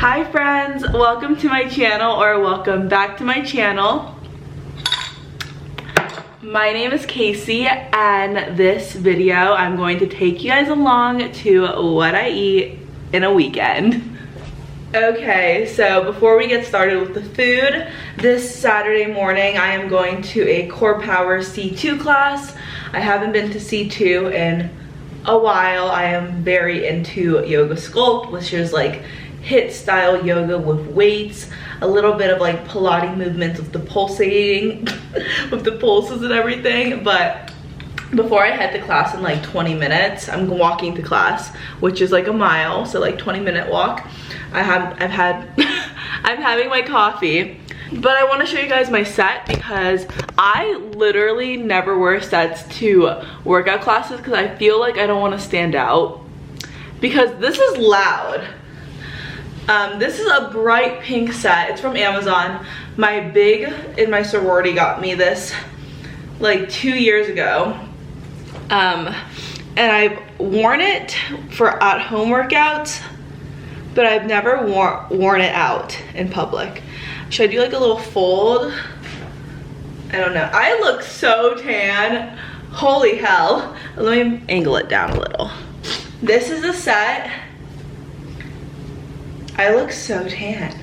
Hi friends, welcome to my channel, or welcome back to my channel. My name is Casey, and this video I'm going to take you guys along to what I eat in a weekend. Okay, so before we get started with the food, this Saturday morning I am going to a Core Power C2 class. I haven't been to C2 in a while. I am very into yoga sculpt, which is like HIIT style yoga with weights, a little bit of like Pilates movements with the pulsating, with the pulses and everything. But before I head to class in like 20 minutes, I'm walking to class, which is like a mile, so like 20-minute walk. I'm having my coffee, but I want to show you guys my set because I literally never wear sets to workout classes because I feel like I don't want to stand out, because this is loud. This is a bright pink set. It's from Amazon. My big in my sorority got me this like 2 years ago. And I've worn it for at-home workouts, but I've never worn it out in public. Should I do like a little fold? I don't know. I look so tan. Holy hell. Let me angle it down a little. This is the set. I look so tan.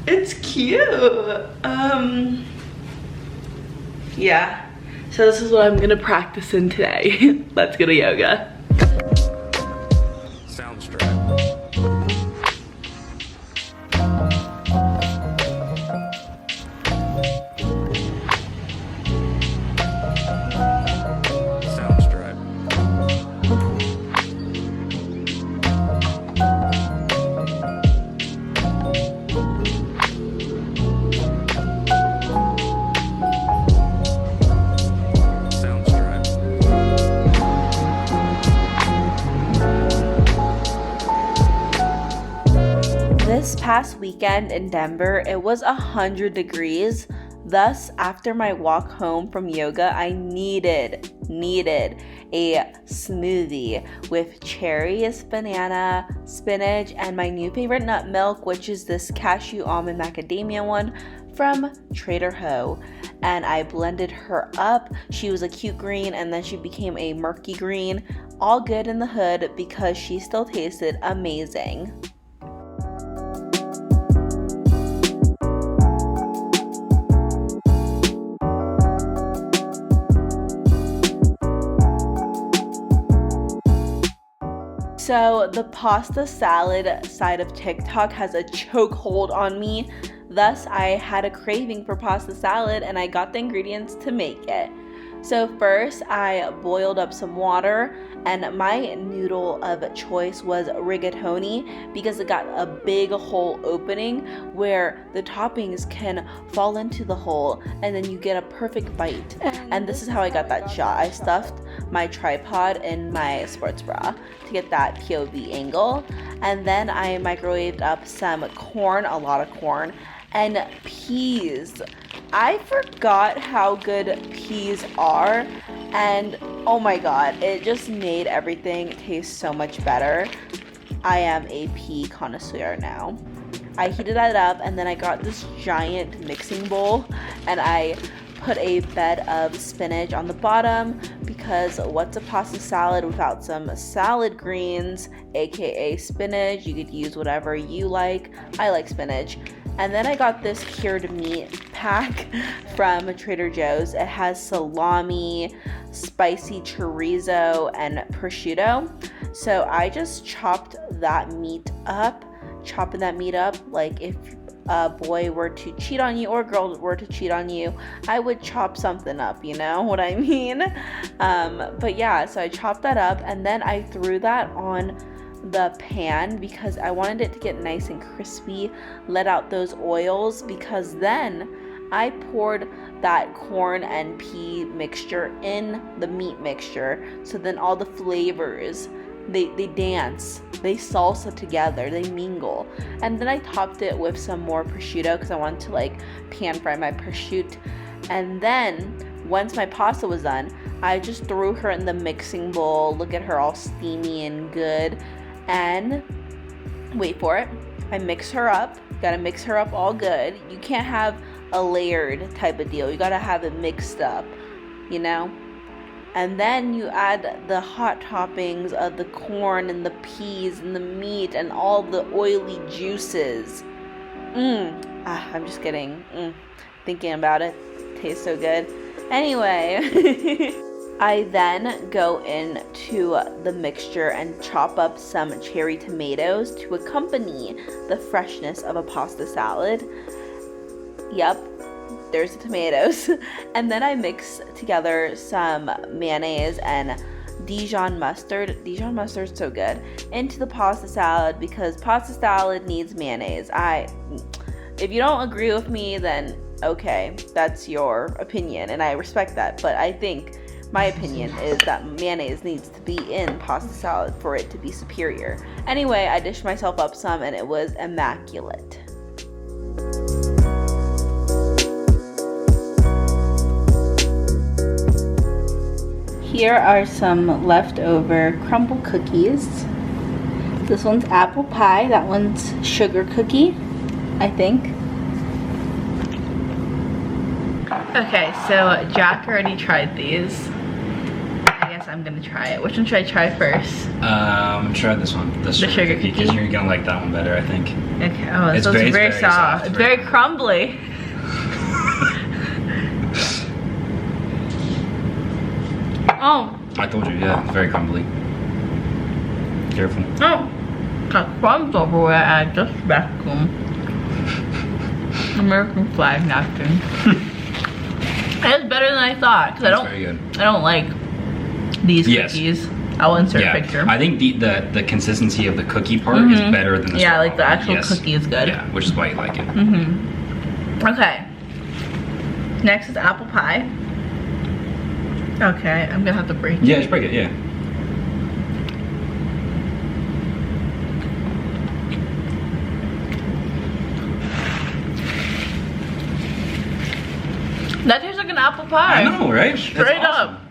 It's cute. Yeah. So this is what I'm gonna practice in today. Let's go to yoga. Soundstripe. This past weekend in Denver, it was 100 degrees. Thus, after my walk home from yoga, I needed a smoothie with cherries, banana, spinach, and my new favorite nut milk, which is this cashew almond macadamia one from Trader Joe's. And I blended her up. She was a cute green, and then she became a murky green. All good in the hood because she still tasted amazing. So the pasta salad side of TikTok has a chokehold on me. Thus, I had a craving for pasta salad and I got the ingredients to make it. So first, I boiled up some water, and my noodle of choice was rigatoni because it got a big hole opening where the toppings can fall into the hole and then you get a perfect bite. And this is how I got that shot. I stuffed my tripod in my sports bra to get that POV angle, and then I microwaved up some corn, a lot of corn, and peas. I forgot how good peas are, and oh my god, it just made everything taste so much better. I am a pea connoisseur now. I heated that up, and then I got this giant mixing bowl, and I put a bed of spinach on the bottom because what's a pasta salad without some salad greens, aka spinach? You could use whatever you like. I like spinach. And then I got this cured meat pack from Trader Joe's. It has salami, spicy chorizo, and prosciutto. So I just chopped that meat up. Chopping that meat up, like if a boy were to cheat on you or a girl were to cheat on you, I would chop something up, you know what I mean? But yeah, so I chopped that up, and then I threw that on the pan because I wanted it to get nice and crispy, let out those oils, because then I poured that corn and pea mixture in the meat mixture, so then all the flavors, they dance, they salsa together, they mingle. And then I topped it with some more prosciutto because I wanted to like pan fry my prosciutto. And then once my pasta was done, I just threw her in the mixing bowl. Look at her all steamy and good. And wait for it. I mix her up. Gotta mix her up all good. You can't have a layered type of deal. You gotta have it mixed up, you know? And then you add the hot toppings of the corn and the peas and the meat and all the oily juices. I'm just kidding. Thinking about it. Tastes so good. Anyway, I then go into the mixture and chop up some cherry tomatoes to accompany the freshness of a pasta salad. Yep, there's the tomatoes. And then I mix together some mayonnaise and Dijon mustard. Dijon mustard's so good. Into the pasta salad because pasta salad needs mayonnaise. If you don't agree with me, then okay, that's your opinion and I respect that. But I think my opinion is that mayonnaise needs to be in pasta salad for it to be superior. Anyway, I dished myself up some and it was immaculate. Here are some leftover crumble cookies. This one's apple pie, that one's sugar cookie, I think. Okay, so Jack already tried these. I guess I'm gonna try it. Which one should I try first? Try this one. The sugar cookie. Because you're gonna like that one better, I think. Okay, oh, it's very soft. It's very crumbly. Oh. I told you, yeah, it's very crumbly. Careful. Oh, got crumbs everywhere. I just vacuum. American flag napkin. It's better than I thought because I don't like these cookies. I'll insert a picture. I think the consistency of the cookie part is better than the like the actual cookie is good. Yeah, which is why you like it. Okay. Next is apple pie. Okay, I'm gonna have to break it. Yeah, just break it, yeah. That tastes like an apple pie. I know, right? Straight up.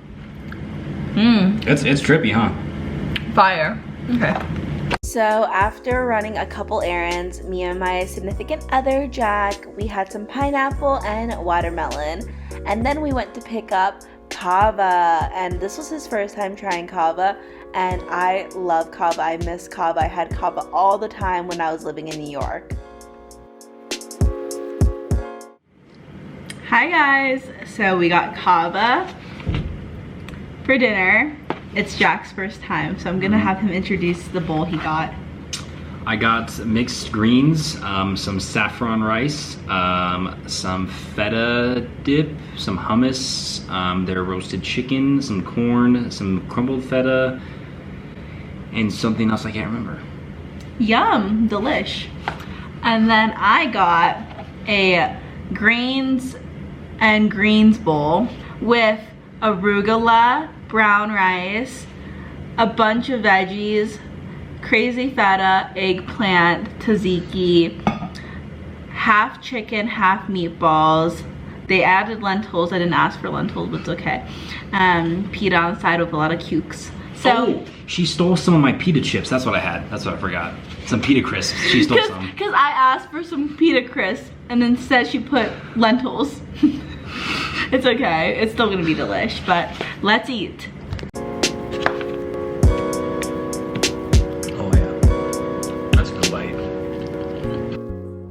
It's trippy, huh? Fire. Okay. So after running a couple errands, me and my significant other, Jack, we had some pineapple and watermelon. And then we went to pick up kava, and this was his first time trying kava, and I love kava. I miss kava. I had kava all the time when I was living in New York. Hi guys, so we got kava for dinner. It's Jack's first time, so I'm gonna have him introduce the bowl he got. I got mixed greens, some saffron rice, some feta dip, some hummus, their roasted chicken, some corn, some crumbled feta, and something else I can't remember. Yum, delish. And then I got a greens and greens bowl with arugula, brown rice, a bunch of veggies, crazy feta, eggplant, tzatziki, half chicken, half meatballs. They added lentils. I didn't ask for lentils, but it's okay. Pita on the side with a lot of cukes. So she stole some of my pita chips. That's what I had. That's what I forgot. Some pita crisps. She stole some. Because I asked for some pita crisps and then said she put lentils. It's okay. It's still gonna be delish, but let's eat.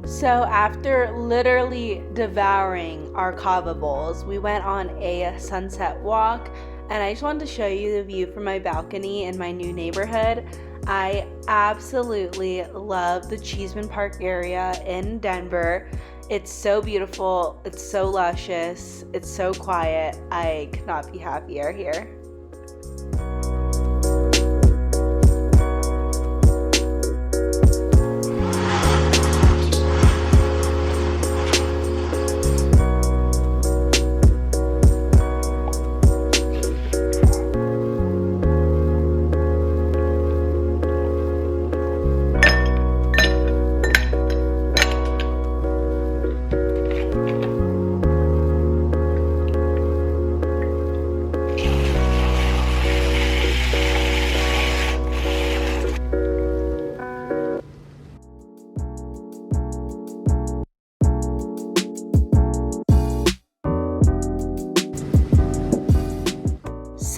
So after literally devouring our kava bowls, we went on a sunset walk, and I just wanted to show you the view from my balcony in my new neighborhood. I absolutely love the Cheeseman Park area in Denver. It's so beautiful, it's so luscious, it's so quiet. I could not be happier here.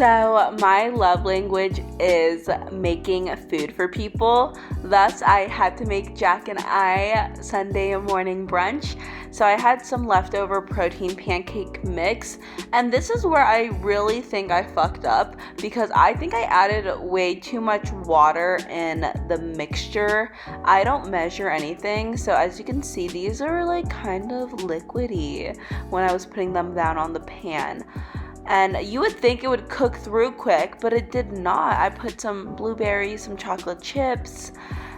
So my love language is making food for people. Thus, I had to make Jack and I Sunday morning brunch. So I had some leftover protein pancake mix, and this is where I really think I fucked up because I think I added way too much water in the mixture. I don't measure anything, so as you can see, these are like kind of liquidy when I was putting them down on the pan. And you would think it would cook through quick, but it did not. I put some blueberries, some chocolate chips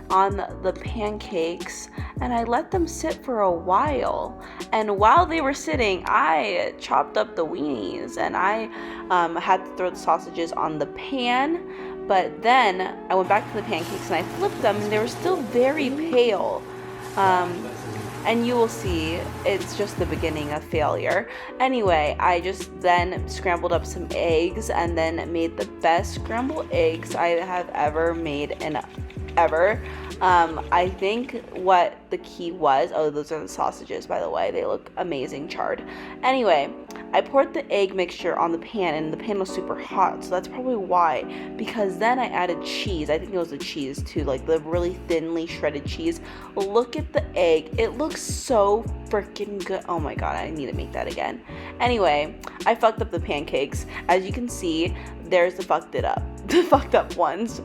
on the pancakes, and I let them sit for a while. And while they were sitting, I chopped up the weenies, and I had to throw the sausages on the pan. But then I went back to the pancakes and I flipped them, and they were still very pale. And you will see it's just the beginning of failure. Anyway, I just then scrambled up some eggs and then made the best scrambled eggs I have ever made ever. I think what the key was, oh, those are the sausages, by the way. They look amazing charred. Anyway, I poured the egg mixture on the pan, and the pan was super hot, so that's probably why. Because then I added cheese. I think it was the cheese too, like the really thinly shredded cheese. Look at the egg. It looks so freaking good. Oh my god, I need to make that again. Anyway, I fucked up the pancakes. As you can see, there's the fucked up ones.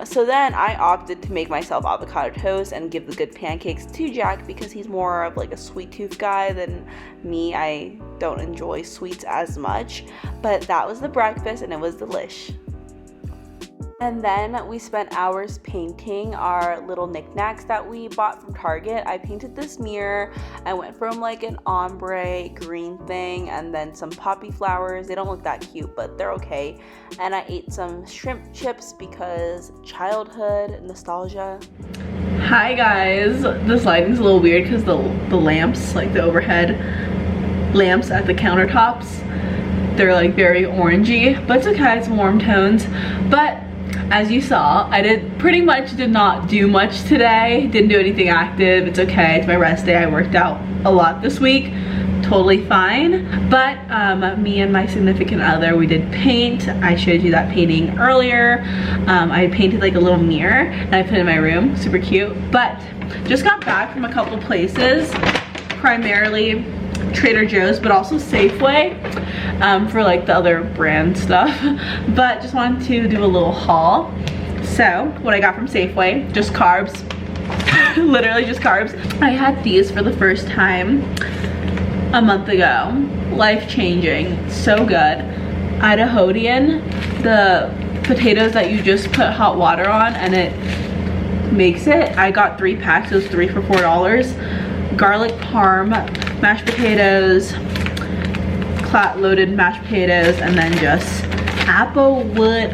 So then I opted to make myself avocado toast and give the good pancakes to Jack because he's more of like a sweet tooth guy than me. I don't enjoy sweets as much, but that was the breakfast and it was delish. And then we spent hours painting our little knickknacks that we bought from Target. I painted this mirror. I went from like an ombre green thing and then some poppy flowers. They don't look that cute, but they're okay. And I ate some shrimp chips because childhood nostalgia. Hi guys, this lighting's a little weird because the lamps, like the overhead lamps at the countertops, they're like very orangey, but it's okay, it's warm tones. But as you saw, I pretty much did not do much today. Didn't do anything active. It's okay. It's my rest day. I worked out a lot this week. Totally fine. But me and my significant other, we did paint. I showed you that painting earlier. I painted like a little mirror and I put it in my room. Super cute. But just got back from a couple places. Primarily Trader Joe's, but also Safeway for like the other brand stuff. But just wanted to do a little haul. So what I got from Safeway, just carbs. Literally just carbs. I had these for the first time a month ago. Life changing, so good. Idahoan, the potatoes that you just put hot water on and it makes it. I got 3 packs, it was 3 for $4. Garlic parm, mashed potatoes, loaded mashed potatoes, and then just applewood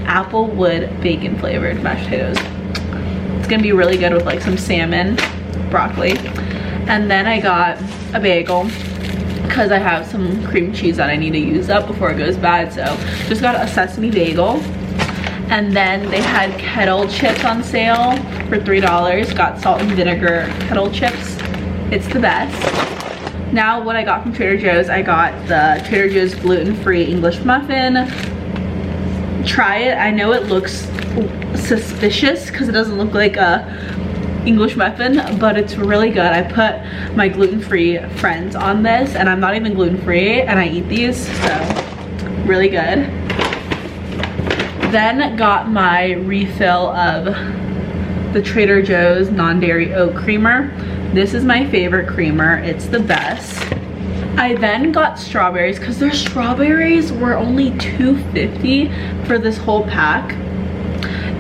bacon flavored mashed potatoes. It's gonna be really good with like some salmon, broccoli. And then I got a bagel because I have some cream cheese that I need to use up before it goes bad, so just got a sesame bagel. And then they had kettle chips on sale for $3. Got salt and vinegar kettle chips. It's the best. Now what I got from Trader Joe's, I got the Trader Joe's gluten-free English muffin. Try it. I know it looks suspicious because it doesn't look like a English muffin, but it's really good. I put my gluten-free friends on this, and I'm not even gluten-free, and I eat these, so really good. Then got my refill of the Trader Joe's non-dairy oat creamer. This is my favorite creamer. It's the best. I then got strawberries because their strawberries were only $2.50 for this whole pack.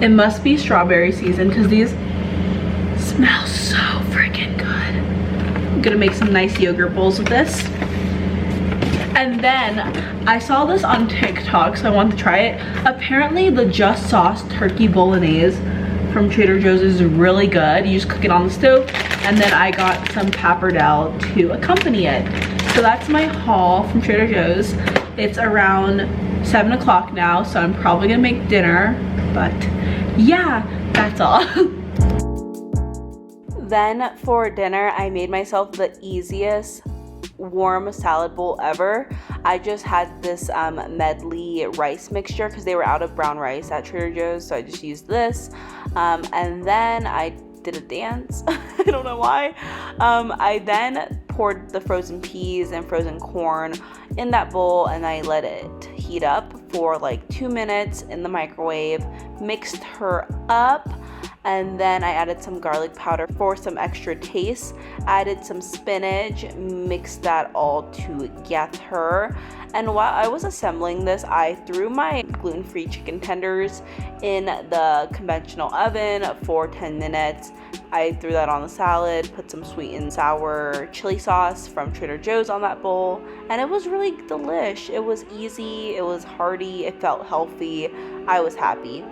It must be strawberry season because these smell so freaking good. I'm gonna make some nice yogurt bowls with this. And then I saw this on TikTok, so I wanted to try it. Apparently the Just Sauce turkey bolognese from Trader Joe's is really good. You just cook it on the stove. And then I got some pappardelle to accompany it. So that's my haul from Trader Joe's. It's around 7 o'clock now, so I'm probably gonna make dinner. But yeah, that's all. Then for dinner, I made myself the easiest warm salad bowl ever. I just had this medley rice mixture because they were out of brown rice at Trader Joe's, so I just used this. And then I did a dance. I don't know why. I then poured the frozen peas and frozen corn in that bowl, and I let it heat up for like 2 minutes in the microwave, mixed her up, and then I added some garlic powder for some extra taste, added some spinach, mixed that all together. And while I was assembling this, I threw my gluten-free chicken tenders in the conventional oven for 10 minutes. I threw that on the salad, put some sweet and sour chili sauce from Trader Joe's on that bowl, and it was really delish. It was easy, it was hearty, it felt healthy. I was happy.